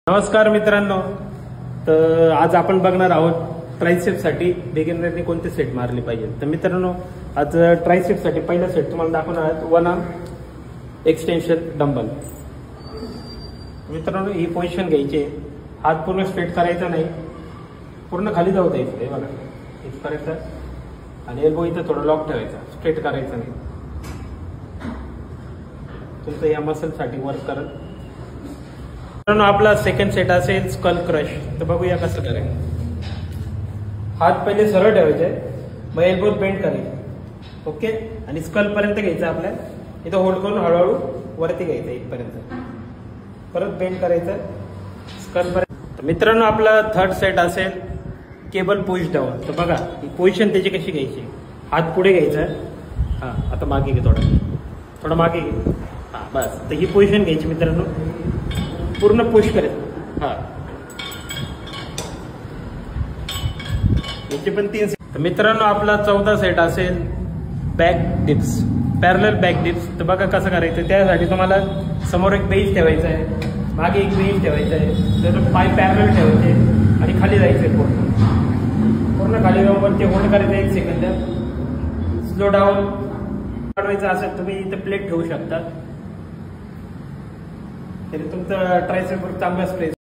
नमस्कार मित्रांनो, तर आज आपण बघणार आहोत ट्रायसेप साठी बिगिनरने कोणते सेट मारले पाहिजे. तर मित्रांनो, आज ट्रायसेप साठी पहिला सेट तुम्हाला दाखवणार आहे वन आर्म एक्सटेन्शन डंबल. मित्रांनो, ही पोझिशन घ्यायची, हात पूर्ण स्ट्रेट करायचा नाही, पूर्ण खाली जाऊ द्यायचं. हे बघा, हेच करायचं आणि एल्बो इथं थोडं लॉक ठेवायचा, स्ट्रेट करायचं नाही. तुमचं या मसल साठी वर्क करत. मित्रांनो, आपला सेकंड सेट असेल स्कल क्रश. तर बघूया कसं करायचं. हात पहिले सरळ ठेवायचे, मग एल्बो बेंड करायचे. ओके, आणि स्कल पर्यंत घ्यायचं. आपल्या इथं होल्ड करून हळूहळू वरती घ्यायचं इथपर्यंत, परत बेंड करायचं स्कल पर्यंत. मित्रांनो, आपला थर्ड सेट असेल केबल पुश डाऊन. तर बघा, ही पोझिशन त्याची कशी घ्यायची. हात पुढे घ्यायचा, हा आता मागे घे, थोडं मागे घे, हा बस. तर ही पोझिशन घ्यायची मित्रांनो, पूर्ण पुश करायचं. हा, याचे पण 3 सेट. तर मित्रांनो, आपला चौथा सेट असेल back dips, parallel back dips. तर बघा कसं करायचं. त्यासाठी तुम्हाला समोर एक बेस ठेवायचा आहे, मागे एक बेस ठेवायचा आहे, त्याचं पाय पॅरलल ठेवायचे आणि खाली जायचंय. पूर्ण खाली जाऊन वरती होल्ड करायचं 1 सेकंद. स्लो डाऊन करायचं असेल तुम्ही इथं प्लेट ठेवू शकता, तरी तुमचं ट्रायसेप चांगला स्ट्रेच